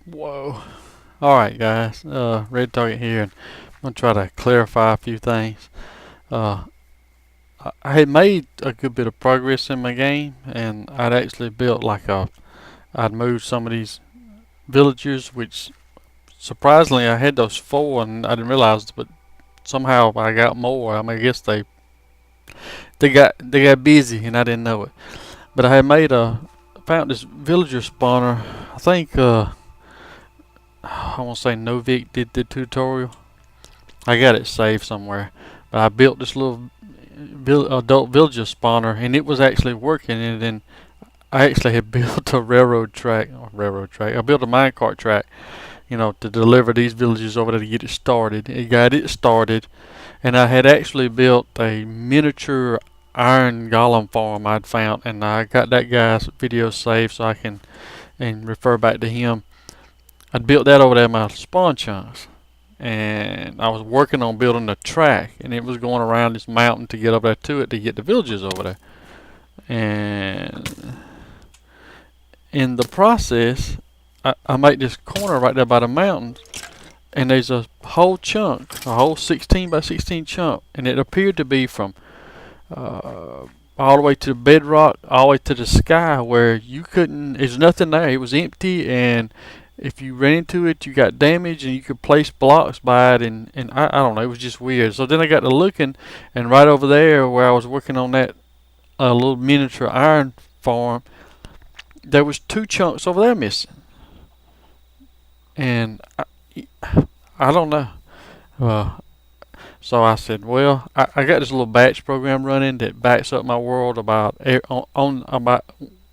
Whoa. Alright guys, Redtarget here, and I'm going to try to clarify a few things. Uh, I had made a good bit of progress in my game, and I'd actually built I'd moved some of these villagers, which surprisingly I had those four and I didn't realize, but somehow I got more. I mean, I guess they got busy and I didn't know it. But I had found this villager spawner. I think, I want to say Novik did the tutorial. I got it saved somewhere. But I built this little adult villager spawner, and it was actually working. And then I actually had built a railroad track. I built a minecart track, to deliver these villages over there to get it started. It got it started, and I had actually built a miniature iron golem farm I'd found, and I got that guy's video saved so I can and refer back to him. I'd built that over there in my spawn chunks, and I was working on building a track, and it was going around this mountain to get up there to it to get the villages over there. And in the process, I make this corner right there by the mountain, and there's a whole chunk, a whole 16 by 16 chunk, and it appeared to be from all the way to the bedrock, all the way to the sky, where you couldn't, there's nothing there. It was empty, and if you ran into it, you got damaged, and you could place blocks by it, and I don't know, it was just weird. So then I got to looking, and right over there where I was working on that little miniature iron farm, there was two chunks over there missing, and I don't know. Uh, so I said, well, I got this little batch program running that backs up my world on about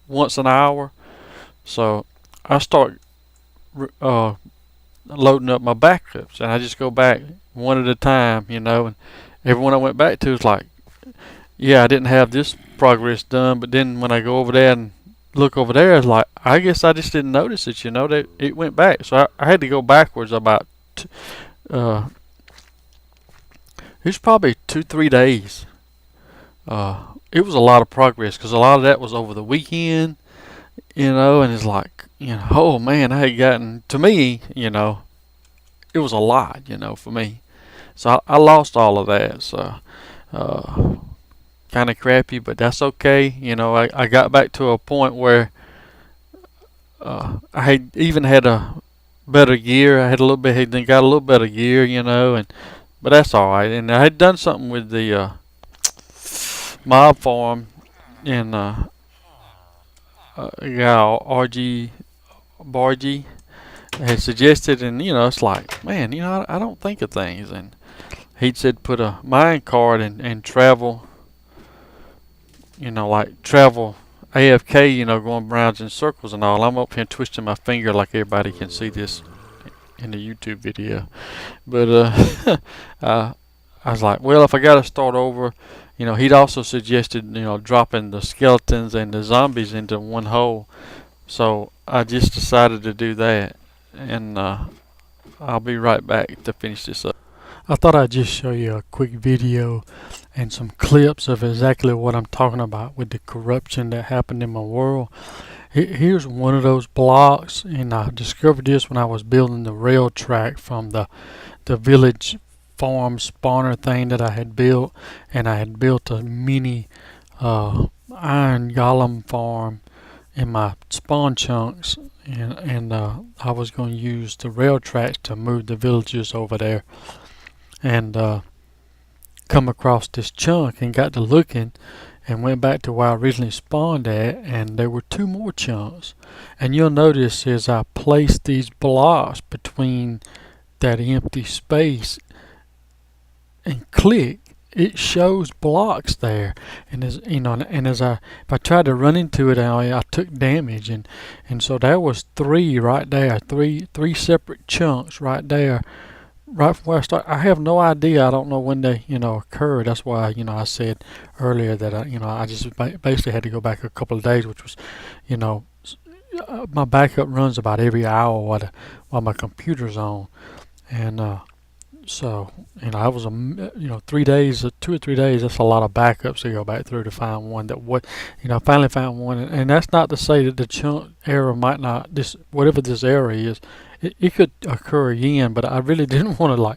once an hour. So I start uh, loading up my backups, and I just go back one at a time, and everyone I went back to is like, yeah, I didn't have this progress done, but then when I go over there and look over there, it's like, I guess I just didn't notice it, that it went back. So I had to go backwards about, uh, it was probably 2-3 days. It was a lot of progress because a lot of that was over the weekend, and it's like, oh man, I had gotten, to me, it was a lot, for me. So I lost all of that. So, uh, kind of crappy, but that's okay. I got back to a point where I had even had a better gear. I had a little bit, had got a little better gear, and but that's all right. And I had done something with the mob farm, and yeah, RG Bargy had suggested, and it's like, man, I don't think of things, and he'd said put a mine card and travel, like travel AFK, going rounds in circles and all. I'm up here twisting my finger like everybody can see this in the YouTube video. But I was like, well, if I got to start over, he'd also suggested, dropping the skeletons and the zombies into one hole. So I just decided to do that, and I'll be right back to finish this up. I thought I'd just show you a quick video and some clips of exactly what I'm talking about with the corruption that happened in my world. Here's one of those blocks, and I discovered this when I was building the rail track from the village farm spawner thing that I had built, and I had built a mini iron golem farm in my spawn chunks, and I was going to use the rail tracks to move the villagers over there, and come across this chunk and got to looking and went back to where I originally spawned at, and there were two more chunks. And you'll notice as I placed these blocks between that empty space and click, it shows blocks there, and if I tried to run into it, I took damage, and so there was three right there, three separate chunks right there, right from where I started. I have no idea. I don't know when they occurred. That's why I said earlier that I just basically had to go back a couple of days, which was my backup runs about every hour while my computer's on, and So, I was 3 days, 2 or 3 days. That's a lot of backups to go back through to find one that would, I finally found one, and that's not to say that the chunk error might not, this whatever this error is, it could occur again. But I really didn't want to,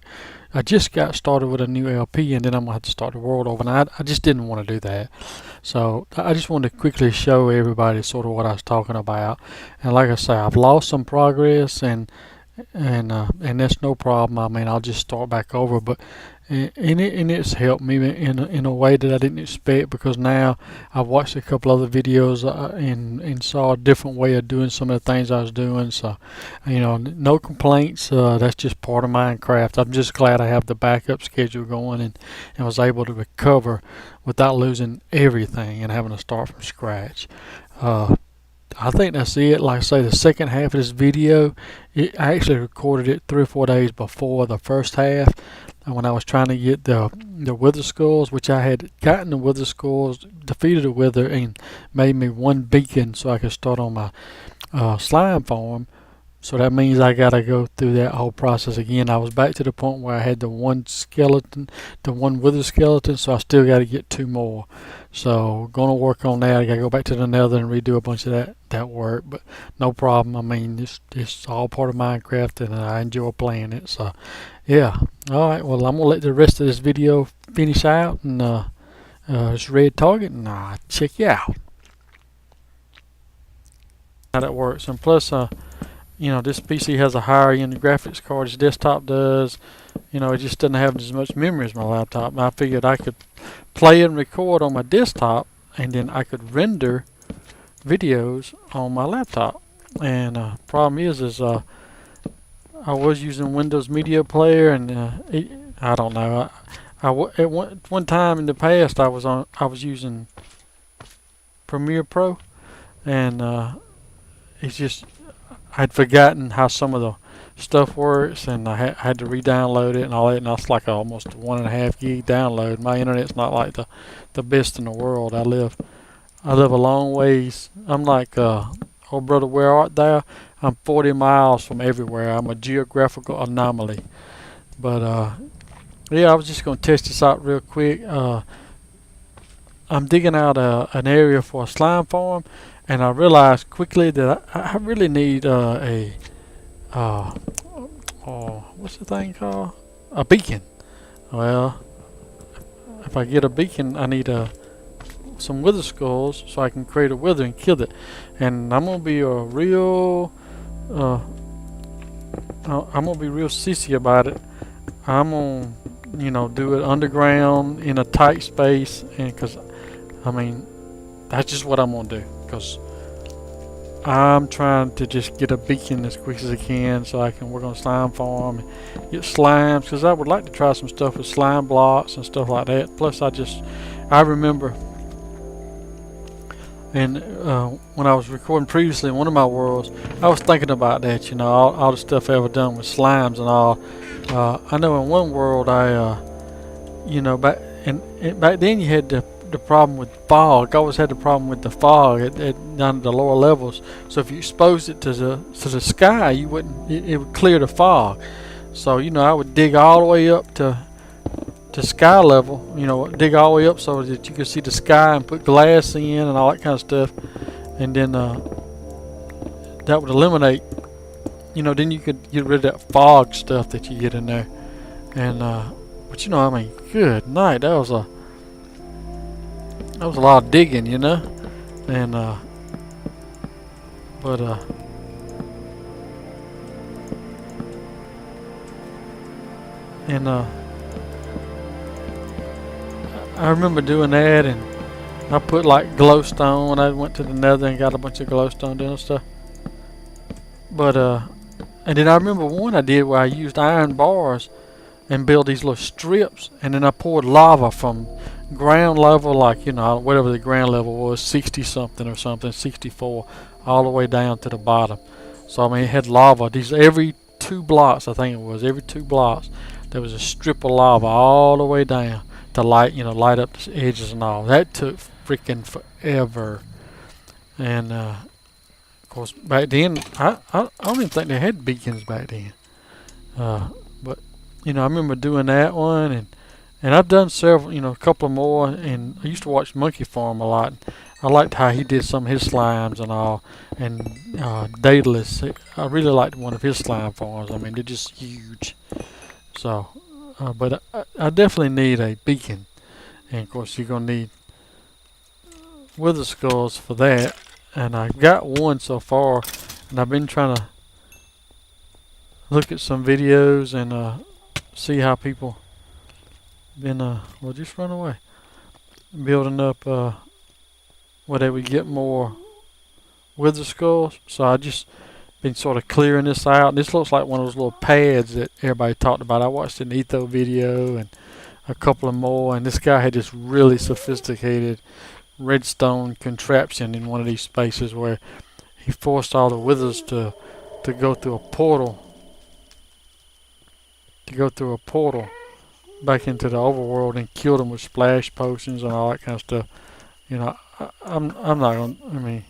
I just got started with a new LP, and then I'm gonna have to start the world over, and I just didn't want to do that. So I just wanted to quickly show everybody sort of what I was talking about. And like I say, I've lost some progress, and that's no problem. I mean, I'll just start back over, but and it's helped me in a way that I didn't expect, because now I've watched a couple other videos, and saw a different way of doing some of the things I was doing. So, no complaints. That's just part of Minecraft. I'm just glad I have the backup schedule going, and was able to recover without losing everything and having to start from scratch. I think that's it. Like I say, the second half of this video, I actually recorded it 3 or 4 days before the first half, and when I was trying to get the wither skulls, which I had gotten the wither skulls, defeated the wither, and made me one beacon so I could start on my slime farm. So that means I gotta go through that whole process again. I was back to the point where I had the one skeleton, the one wither skeleton, so I still gotta get 2 more. So gonna work on that. I gotta go back to the nether and redo a bunch of that work, but no problem. I mean, it's all part of Minecraft, and I enjoy playing it. So yeah. All right. Well, I'm gonna let the rest of this video finish out, and it's Redtarget, and check you out. How that works, and plus, this PC has a higher end graphics card. Its desktop does. It just doesn't have as much memory as my laptop. And I figured I could play and record on my desktop, and then I could render videos on my laptop. And problem is I was using Windows Media Player, and I don't know. At one time in the past I was using Premiere Pro, and it's just I'd forgotten how some of the stuff works, and I had to re-download it and all that, and that's like almost a 1.5 gig download. My internet's not like the best in the world. I live a long ways. I'm like, oh brother, where art thou? I'm 40 miles from everywhere. I'm a geographical anomaly. But yeah, I was just going to test this out real quick. I'm digging out an area for a slime farm, and I realized quickly that I really need what's the thing called? A beacon. Well, if I get a beacon, I need some wither skulls so I can create a wither and kill it. And I'm gonna be I'm gonna be real sissy about it. I'm gonna do it underground in a tight space, and because I mean that's just what I'm gonna do, because I'm trying to just get a beacon as quick as I can so I can work on a slime farm and get slimes, because I would like to try some stuff with slime blocks and stuff like that. Plus I remember, and when I was recording previously in one of my worlds, I was thinking about that, all the stuff I ever done with slimes and all. I know in one world back then you had the problem with fog. I always had the problem with the fog down at the lower levels. So if you exposed it to the sky, you wouldn't. It would clear the fog. So I would dig all the way up to sky level. Dig all the way up so that you could see the sky, and put glass in and all that kind of stuff. And then that would eliminate. Then you could get rid of that fog stuff that you get in there. And but I mean, good night. That was a lot of digging, and but and I remember doing that, and I put like glowstone. I went to the nether and got a bunch of glowstone doing stuff. But and then I remember one I did where I used iron bars and built these little strips, and then I poured lava from ground level, like whatever the ground level was, 60 something or something, 64, all the way down to the bottom. So I mean, it had lava. Every 2 blocks, I think it was, every 2 blocks there was a strip of lava all the way down to light up the edges and all. That took freaking forever. And of course back then I don't even think they had beacons back then. But I remember doing that one, and I've done several, a couple more, and I used to watch Monkey Farm a lot. I liked how he did some of his slimes and all, and Daedalus. I really liked one of his slime farms. I mean, they're just huge. So, but I definitely need a beacon, and of course you're gonna need wither skulls for that. And I got one so far, and I've been trying to look at some videos and see how people been well, just run away, building up where they would get more wither skulls. So I just been sort of clearing this out. This looks like one of those little pads that everybody talked about. I watched an Etho video and a couple of more, and this guy had this really sophisticated redstone contraption in one of these spaces where he forced all the withers to go through a portal, back into the overworld and killed them with splash potions and all that kind of stuff. I'm not gonna. I mean,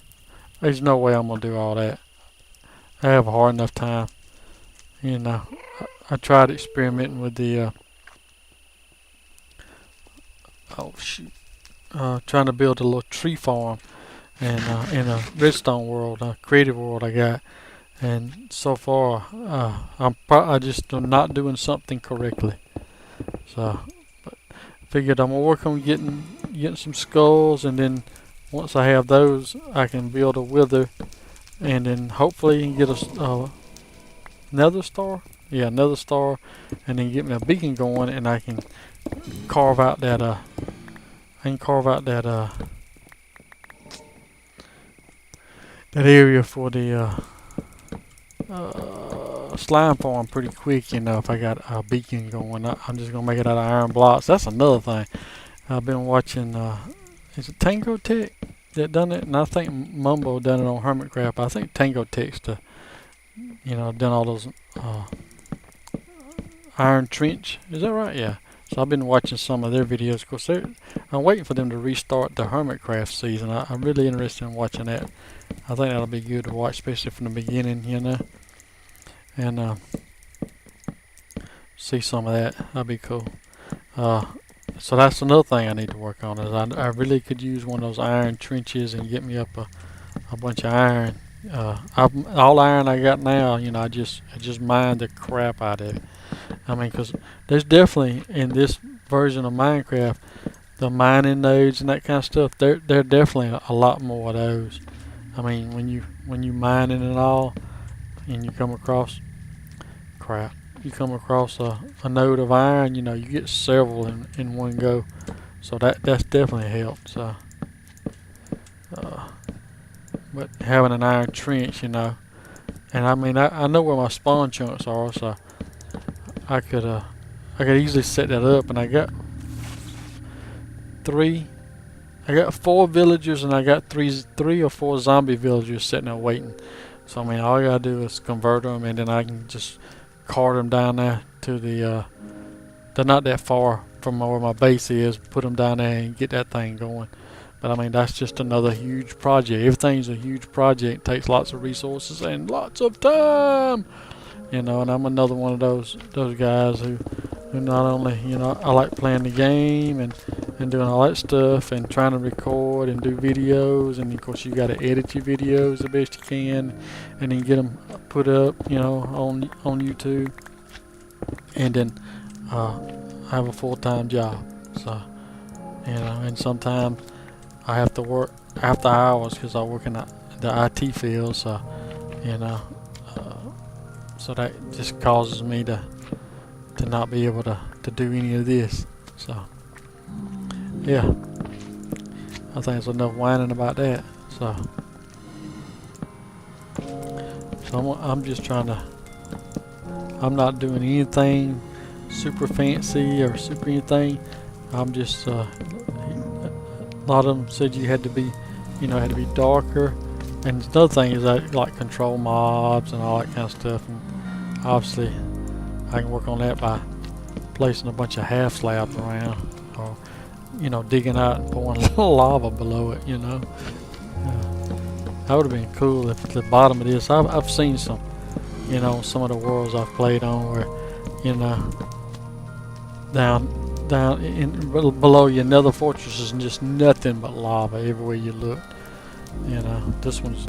there's no way I'm gonna do all that. I have a hard enough time. I tried experimenting with the trying to build a little tree farm, and in a redstone world, a creative world I got, and so far I just am not doing something correctly. So, but figured I'm gonna work on getting some skulls, and then once I have those, I can build a wither, and then hopefully get a nether star. Yeah, another star, and then get me a beacon going, and I can carve out that that area for the slime farm pretty quick. If I got a beacon going, I'm just gonna make it out of iron blocks. That's another thing. I've been watching. Is it Tango Tech that done it? And I think Mumbo done it on Hermitcraft. I think Tango Tech's done all those iron trench. Is that right? Yeah. So I've been watching some of their videos. Of course, I'm waiting for them to restart the Hermitcraft season. I'm really interested in watching that. I think that'll be good to watch, especially from the beginning, and see some of that. That'd be cool. So that's another thing I need to work on. Is I really could use one of those iron trenches and get me up a bunch of iron. All iron I got now, I just mine the crap out of it. I mean, because there's definitely in this version of Minecraft, the mining nodes and that kind of stuff. There definitely a lot more of those. I mean, when you mining and all, and you come across a node of iron, you get several in one go. So that's definitely helped. So, but having an iron trench, and I mean, I know where my spawn chunks are, so I could easily set that up. And I got 4 villagers, and I got three or 4 zombie villagers sitting there waiting. So I mean, all I gotta do is convert them, and then I can just cart them down there to the. They're not that far from where my base is. Put them down there and get that thing going. But I mean, that's just another huge project. Everything's a huge project. It takes lots of resources and lots of time. And I'm another one of those guys who not only, I like playing the game and doing all that stuff and trying to record and do videos, and of course you got to edit your videos the best you can, and then get them put up, on YouTube, and then I have a full-time job. So, and sometimes I have to work after hours because I work in the IT field. So, so that just causes me to not be able to do any of this. So, yeah, I think it's enough whining about that. So I'm just trying to. I'm not doing anything super fancy or super anything. I'm just. A lot of them said you had to be, had to be darker. And another thing is I like control mobs and all that kind of stuff. And obviously, I can work on that by placing a bunch of half slabs around, or digging out and pouring a little lava below it. That would have been cool if at the bottom of this. I've seen some, some of the worlds I've played on where, down below you, another fortress is just nothing but lava everywhere you look. This one's